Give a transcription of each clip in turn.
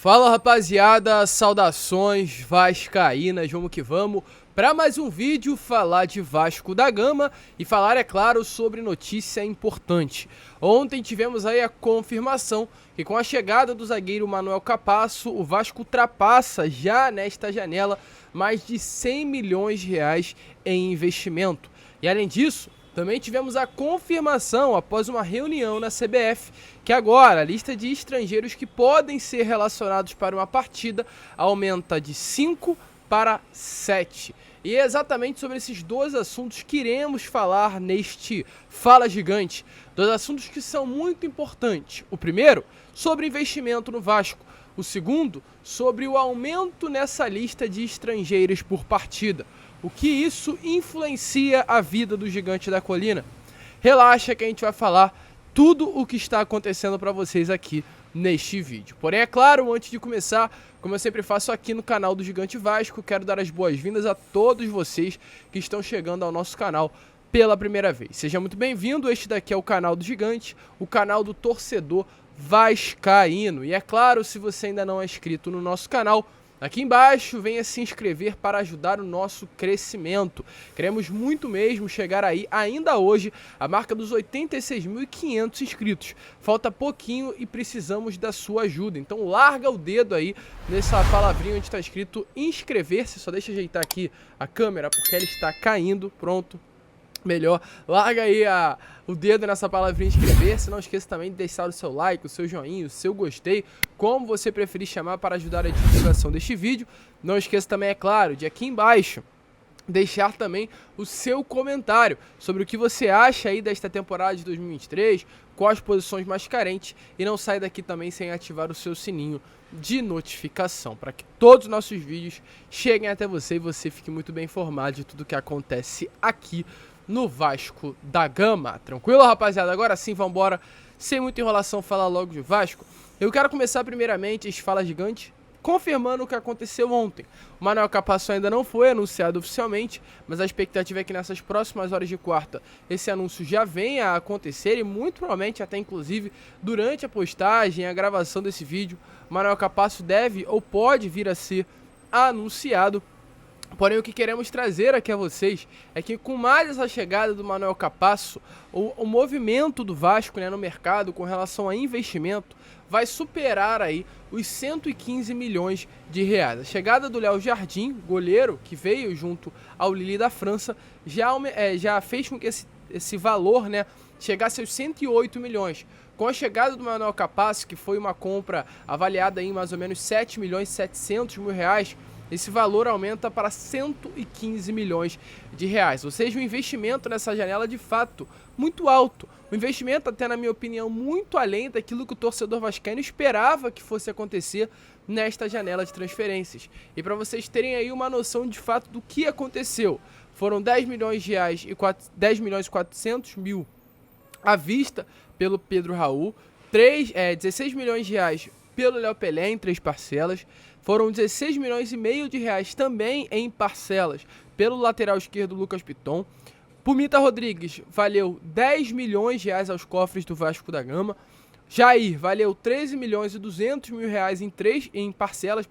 Fala rapaziada, saudações vascaínas, vamos que vamos para mais um vídeo falar de Vasco da Gama e falar, é claro, sobre notícia importante. Ontem tivemos aí a confirmação que com a chegada do zagueiro Manuel Capasso, o Vasco ultrapassa já nesta janela mais de 100 milhões de reais em investimento. E além disso, também tivemos a confirmação após uma reunião na CBF que agora a lista de estrangeiros que podem ser relacionados para uma partida aumenta de 5 para 7. E é exatamente sobre esses dois assuntos que iremos falar neste Fala Gigante. Dois assuntos que são muito importantes. O primeiro, sobre investimento no Vasco. O segundo, sobre o aumento nessa lista de estrangeiros por partida. O que isso influencia a vida do Gigante da Colina? Relaxa que a gente vai falar tudo o que está acontecendo para vocês aqui neste vídeo. Porém, é claro, antes de começar, como eu sempre faço aqui no canal do Gigante Vasco, quero dar as boas-vindas a todos vocês que estão chegando ao nosso canal pela primeira vez. Seja muito bem-vindo, este daqui é o canal do Gigante, o canal do torcedor vascaíno. E é claro, se você ainda não é inscrito no nosso canal, aqui embaixo venha se inscrever para ajudar o nosso crescimento. Queremos muito mesmo chegar aí, ainda hoje, a marca dos 86.500 inscritos. Falta pouquinho e precisamos da sua ajuda. Então larga o dedo aí nessa palavrinha onde está escrito inscrever-se. Só deixa eu ajeitar aqui a câmera porque ela está caindo. Pronto. Melhor, larga aí o dedo nessa palavrinha inscrever-se, não esqueça também de deixar o seu like, o seu joinha, o seu gostei, como você preferir chamar para ajudar a divulgação deste vídeo. Não esqueça também, é claro, de aqui embaixo deixar também o seu comentário sobre o que você acha aí desta temporada de 2023, quais posições mais carentes, e não sai daqui também sem ativar o seu sininho de notificação, para que todos os nossos vídeos cheguem até você e você fique muito bem informado de tudo que acontece aqui no Vasco da Gama. Tranquilo, rapaziada? Agora sim, vambora. Sem muita enrolação, falar logo de Vasco. Eu quero começar primeiramente esse Fala Gigante confirmando o que aconteceu ontem. O Manuel Capasso ainda não foi anunciado oficialmente, mas a expectativa é que nessas próximas horas de quarta esse anúncio já venha a acontecer e muito provavelmente até inclusive durante a postagem, a gravação desse vídeo, o Manuel Capasso deve ou pode vir a ser anunciado. Porém, o que queremos trazer aqui a vocês é que com mais essa chegada do Manuel Capasso, o movimento do Vasco, né, no mercado com relação a investimento vai superar aí os 115 milhões de reais. A chegada do Léo Jardim, goleiro que veio junto ao Lille da França, já fez com que esse valor, né, chegasse aos 108 milhões. Com a chegada do Manuel Capasso, que foi uma compra avaliada em mais ou menos 7 milhões e 700 mil reais, esse valor aumenta para 115 milhões de reais. Ou seja, o investimento nessa janela de fato muito alto. O investimento até, na minha opinião, muito além daquilo que o torcedor vascaíno esperava que fosse acontecer nesta janela de transferências. E para vocês terem aí uma noção de fato do que aconteceu, foram 10 milhões de reais e 10 milhões e 400 mil à vista pelo Pedro Raul, 16 milhões de reais pelo Léo Pelé em 3 parcelas, foram 16 milhões e meio de reais também em parcelas pelo lateral esquerdo Lucas Piton. Pumita Rodrigues valeu 10 milhões de reais aos cofres do Vasco da Gama. Jair valeu 13 milhões e 200 mil reais em 3 parcelas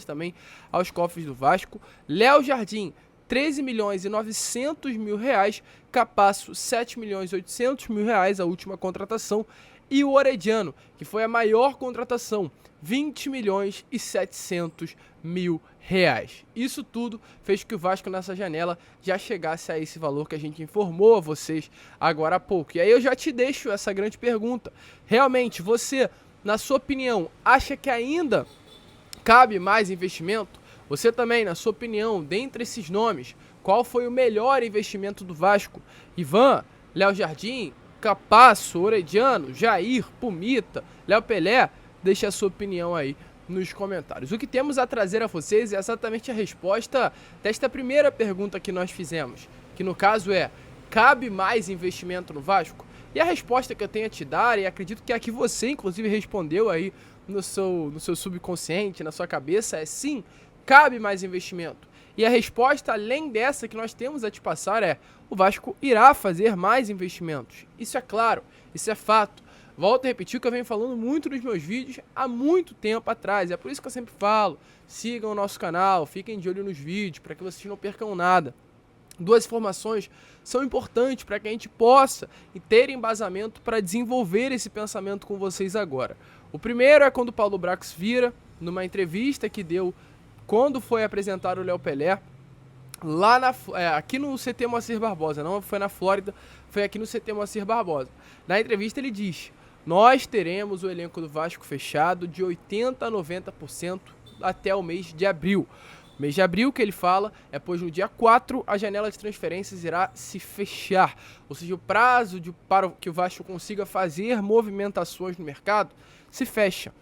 também aos cofres do Vasco. Léo Jardim, 13 milhões e 900 mil reais. Capasso, 7 milhões e 800 mil reais, a última contratação. E o Orediano, que foi a maior contratação, 20 milhões e 700 mil reais. Isso tudo fez que o Vasco nessa janela já chegasse a esse valor que a gente informou a vocês agora há pouco. E aí eu já te deixo essa grande pergunta. Realmente, você, na sua opinião, acha que ainda cabe mais investimento? Você também, na sua opinião, dentre esses nomes, qual foi o melhor investimento do Vasco? Ivan, Léo Jardim, Capasso, Orediano, Jair, Pumita, Léo Pelé? Deixe a sua opinião aí nos comentários. O que temos a trazer a vocês é exatamente a resposta desta primeira pergunta que nós fizemos, que no caso é: cabe mais investimento no Vasco? E a resposta que eu tenho a te dar, e acredito que é a que você inclusive respondeu aí no seu subconsciente, na sua cabeça, é sim, cabe mais investimento. E a resposta, além dessa que nós temos a te passar, é: o Vasco irá fazer mais investimentos. Isso é claro, isso é fato. Volto a repetir o que eu venho falando muito nos meus vídeos há muito tempo atrás. É por isso que eu sempre falo, sigam o nosso canal, fiquem de olho nos vídeos, para que vocês não percam nada. Duas informações são importantes para que a gente possa ter embasamento para desenvolver esse pensamento com vocês agora. O primeiro é quando o Paulo Brax vira, numa entrevista que deu quando foi apresentar o Léo Pelé, lá aqui no CT Moacir Barbosa, não foi na Flórida, foi aqui no CT Moacir Barbosa. Na entrevista ele diz: nós teremos o elenco do Vasco fechado de 80% a 90% até o mês de abril. O mês de abril que ele fala é pois no dia 4 a janela de transferências irá se fechar. Ou seja, o prazo para que o Vasco consiga fazer movimentações no mercado se fecha.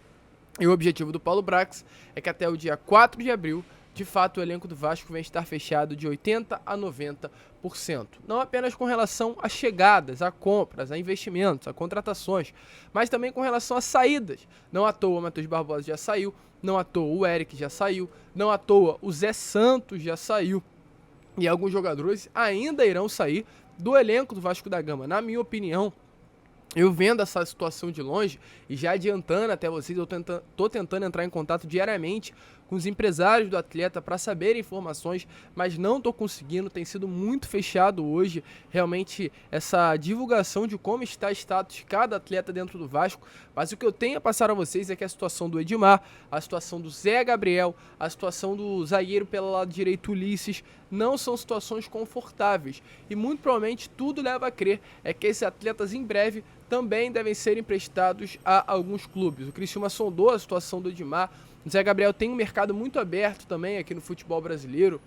E o objetivo do Paulo Brax é que até o dia 4 de abril, de fato, o elenco do Vasco vem estar fechado de 80% a 90%. Não apenas com relação a chegadas, a compras, a investimentos, a contratações, mas também com relação a saídas. Não à toa o Matheus Barbosa já saiu, não à toa o Eric já saiu, não à toa o Zé Santos já saiu. E alguns jogadores ainda irão sair do elenco do Vasco da Gama. Na minha opinião, eu vendo essa situação de longe e já adiantando até vocês, eu tô tentando entrar em contato diariamente com os empresários do atleta para saber informações, mas não tô conseguindo, tem sido muito fechado hoje realmente essa divulgação de como está o status de cada atleta dentro do Vasco, mas o que eu tenho a passar a vocês é que a situação do Edmar, a situação do Zé Gabriel, a situação do zagueiro pelo lado direito Ulisses, não são situações confortáveis e muito provavelmente tudo leva a crer é que esses atletas em breve também devem ser emprestados a alguns clubes. O Criciúma sondou a situação do Edmar. O Zé Gabriel tem um mercado muito aberto também aqui no futebol brasileiro.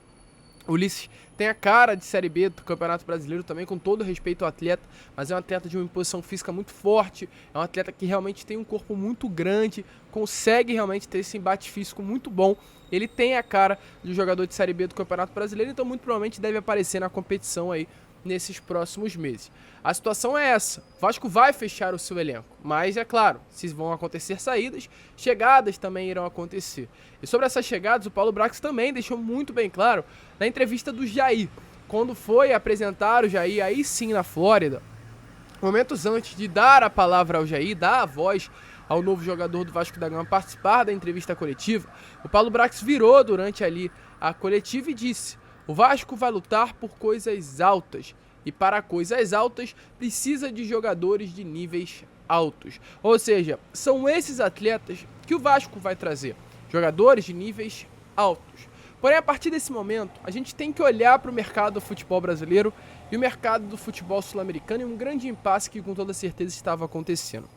O Ulisses tem a cara de Série B do Campeonato Brasileiro também, com todo respeito ao atleta, mas é um atleta de uma imposição física muito forte, é um atleta que realmente tem um corpo muito grande, consegue realmente ter esse embate físico muito bom. Ele tem a cara de um jogador de Série B do Campeonato Brasileiro, então muito provavelmente deve aparecer na competição aí nesses próximos meses. A situação é essa: o Vasco vai fechar o seu elenco, mas é claro, se vão acontecer saídas, chegadas também irão acontecer. E sobre essas chegadas, o Paulo Brax também deixou muito bem claro na entrevista do Jair, quando foi apresentar o Jair, aí sim na Flórida, momentos antes de dar a palavra ao Jair, dar a voz ao novo jogador do Vasco da Gama participar da entrevista coletiva. O Paulo Brax virou durante ali a coletiva e disse: o Vasco vai lutar por coisas altas, e para coisas altas precisa de jogadores de níveis altos. Ou seja, são esses atletas que o Vasco vai trazer, jogadores de níveis altos. Porém, a partir desse momento, a gente tem que olhar para o mercado do futebol brasileiro e o mercado do futebol sul-americano, e um grande impasse que com toda certeza estava acontecendo.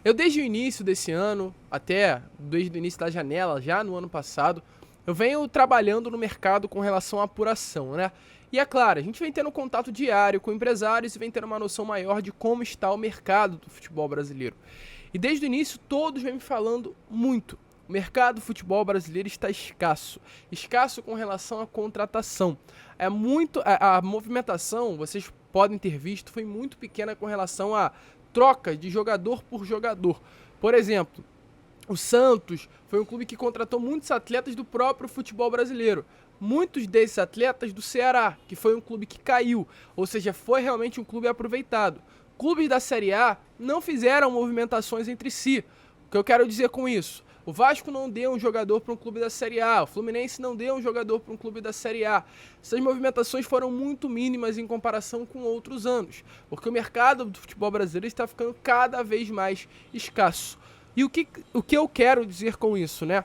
Eu desde o início desse ano, até desde o início da janela, já no ano passado, eu venho trabalhando no mercado com relação à apuração, né? E é claro, a gente vem tendo contato diário com empresários e vem tendo uma noção maior de como está o mercado do futebol brasileiro. E desde o início todos vêm me falando muito. O mercado do futebol brasileiro está escasso. Escasso com relação à contratação. A movimentação, vocês podem ter visto, foi muito pequena com relação à troca de jogador por jogador. Por exemplo, o Santos foi um clube que contratou muitos atletas do próprio futebol brasileiro. Muitos desses atletas do Ceará, que foi um clube que caiu. Ou seja, foi realmente um clube aproveitado. Clubes da Série A não fizeram movimentações entre si. O que eu quero dizer com isso? O Vasco não deu um jogador para um clube da Série A. O Fluminense não deu um jogador para um clube da Série A. Essas movimentações foram muito mínimas em comparação com outros anos. Porque o mercado do futebol brasileiro está ficando cada vez mais escasso. E o que eu quero dizer com isso, né?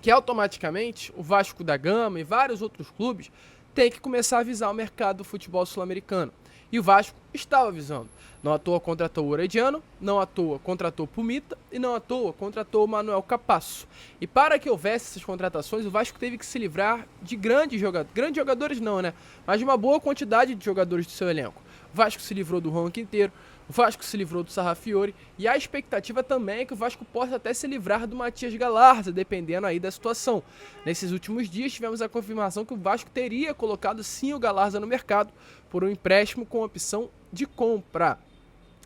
Que automaticamente o Vasco da Gama e vários outros clubes têm que começar a visar o mercado do futebol sul-americano. E o Vasco estava visando. Não à toa contratou o Orediano, não à toa contratou o Pumita e não à toa contratou o Manuel Capasso. E para que houvesse essas contratações, o Vasco teve que se livrar de grandes jogadores. Grandes jogadores não, né? Mas de uma boa quantidade de jogadores do seu elenco. O Vasco se livrou do Juan Quinteiro, o Vasco se livrou do Sarrafiore e a expectativa também é que o Vasco possa até se livrar do Matias Galarza, dependendo aí da situação. Nesses últimos dias tivemos a confirmação que o Vasco teria colocado sim o Galarza no mercado por um empréstimo com opção de compra.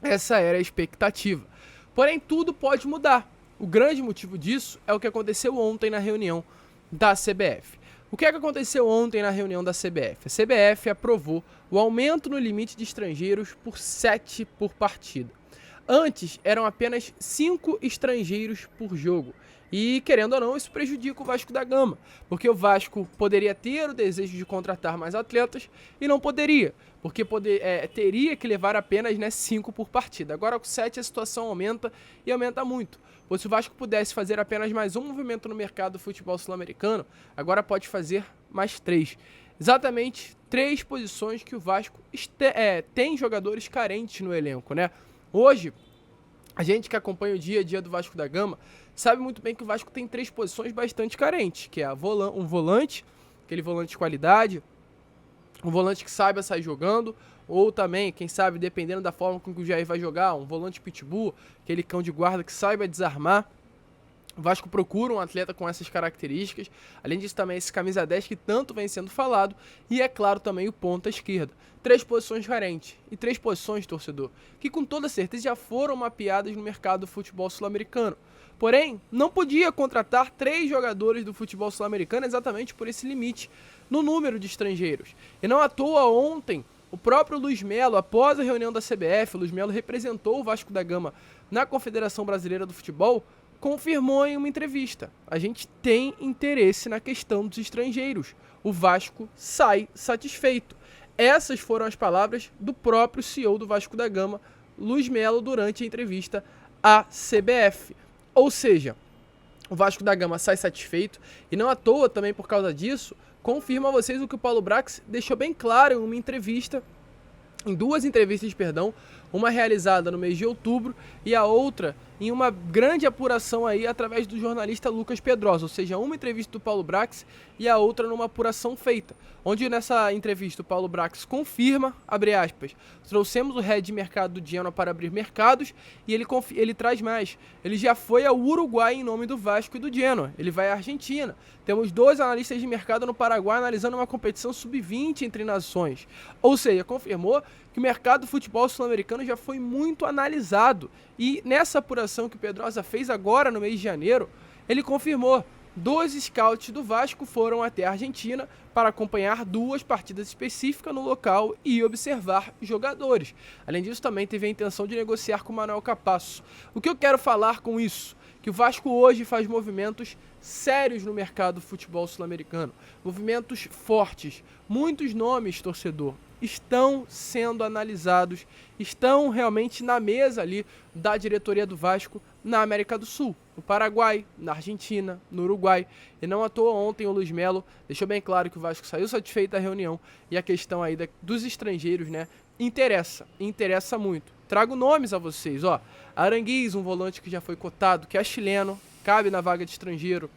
Essa era a expectativa. Porém, tudo pode mudar. O grande motivo disso é o que aconteceu ontem na reunião da CBF. O que é que aconteceu ontem na reunião da CBF? A CBF aprovou o aumento no limite de estrangeiros por 7 por partida. Antes eram apenas 5 estrangeiros por jogo. E, querendo ou não, isso prejudica o Vasco da Gama, porque o Vasco poderia ter o desejo de contratar mais atletas e não poderia, porque teria que levar apenas 5 por partida. Agora com 7 a situação aumenta e aumenta muito, pois se o Vasco pudesse fazer apenas mais um movimento no mercado do futebol sul-americano, agora pode fazer mais 3. Exatamente 3 posições que o Vasco tem jogadores carentes no elenco, né? Hoje, a gente que acompanha o dia a dia do Vasco da Gama sabe muito bem que o Vasco tem 3 posições bastante carentes, que é um volante, aquele volante de qualidade, um volante que saiba sair jogando, ou também, quem sabe, dependendo da forma com que o Jair vai jogar, um volante pitbull, aquele cão de guarda que saiba desarmar. O Vasco procura um atleta com essas características, além disso também esse camisa 10 que tanto vem sendo falado, e é claro também o ponta esquerda. 3 posições carentes, e 3 posições, torcedor, que com toda certeza já foram mapeadas no mercado do futebol sul-americano. Porém, não podia contratar 3 jogadores do futebol sul-americano exatamente por esse limite no número de estrangeiros. E não à toa ontem, o próprio Luiz Melo, após a reunião da CBF, o Luiz Melo representou o Vasco da Gama na Confederação Brasileira do Futebol, confirmou em uma entrevista: a gente tem interesse na questão dos estrangeiros. O Vasco sai satisfeito. Essas foram as palavras do próprio CEO do Vasco da Gama, Luiz Melo, durante a entrevista à CBF. Ou seja, o Vasco da Gama sai satisfeito e não à toa também por causa disso, confirma a vocês o que o Paulo Brax deixou bem claro em uma entrevista, em 2 entrevistas, uma realizada no mês de outubro e a outra em uma grande apuração aí através do jornalista Lucas Pedrosa, ou seja, uma entrevista do Paulo Brax e a outra numa apuração feita, onde nessa entrevista o Paulo Brax confirma, abre aspas, trouxemos o head de mercado do Genoa para abrir mercados e ele traz mais, ele já foi ao Uruguai em nome do Vasco e do Genoa, ele vai à Argentina, temos 2 analistas de mercado no Paraguai analisando uma competição sub-20 entre nações, ou seja, confirmou que o mercado do futebol sul-americano já foi muito analisado e nessa apuração que o Pedrosa fez agora no mês de janeiro, ele confirmou 2 scouts do Vasco foram até a Argentina para acompanhar 2 partidas específicas no local e observar jogadores. Além disso, também teve a intenção de negociar com o Manuel Capasso. O que eu quero falar com isso? Que o Vasco hoje faz movimentos sérios no mercado do futebol sul-americano. Movimentos fortes. Muitos nomes, torcedor, estão sendo analisados, estão realmente na mesa ali da diretoria do Vasco na América do Sul, no Paraguai, na Argentina, no Uruguai. E não à toa ontem o Luiz Melo deixou bem claro que o Vasco saiu satisfeito da reunião e a questão aí dos estrangeiros, né, interessa muito. Trago nomes a vocês, ó. Aranguiz, um volante que já foi cotado, que é chileno, cabe na vaga de estrangeiro.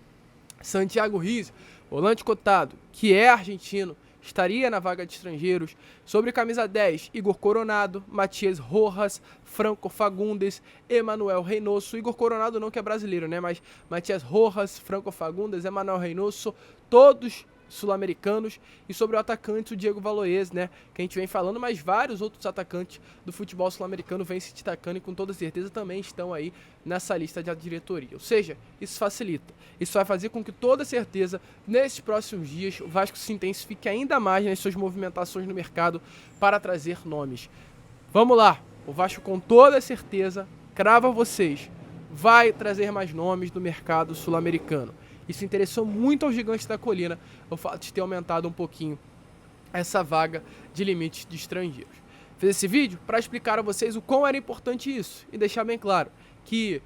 Santiago Riz, volante cotado, que é argentino, estaria na vaga de estrangeiros. Sobre camisa 10, Igor Coronado, Matias Rojas, Franco Fagundes, Emanuel Reynoso. Igor Coronado não, que é brasileiro, né? Mas Matias Rojas, Franco Fagundes, Emanuel Reynoso, todos sul-americanos. E sobre o atacante, o Diego Valois, né, que a gente vem falando, mas vários outros atacantes do futebol sul-americano vêm se destacando e com toda certeza também estão aí nessa lista de diretoria. Ou seja, isso facilita. Isso vai fazer com que toda certeza, nesses próximos dias, o Vasco se intensifique ainda mais nas suas movimentações no mercado para trazer nomes. Vamos lá, o Vasco com toda certeza, crava vocês, vai trazer mais nomes do mercado sul-americano. Isso interessou muito ao Gigante da Colina, o fato de ter aumentado um pouquinho essa vaga de limite de estrangeiros. Fiz esse vídeo para explicar a vocês o quão era importante isso e deixar bem claro que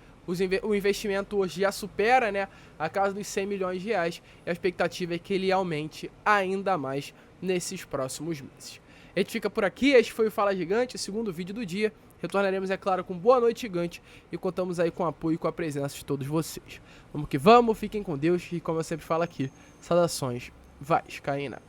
o investimento hoje já supera, né, a casa dos 100 milhões de reais e a expectativa é que ele aumente ainda mais nesses próximos meses. A gente fica por aqui, este foi o Fala Gigante, o segundo vídeo do dia. Retornaremos, é claro, com Boa Noite Gigante e contamos aí com o apoio e com a presença de todos vocês. Vamos que vamos, fiquem com Deus e, como eu sempre falo aqui, saudações vascaína.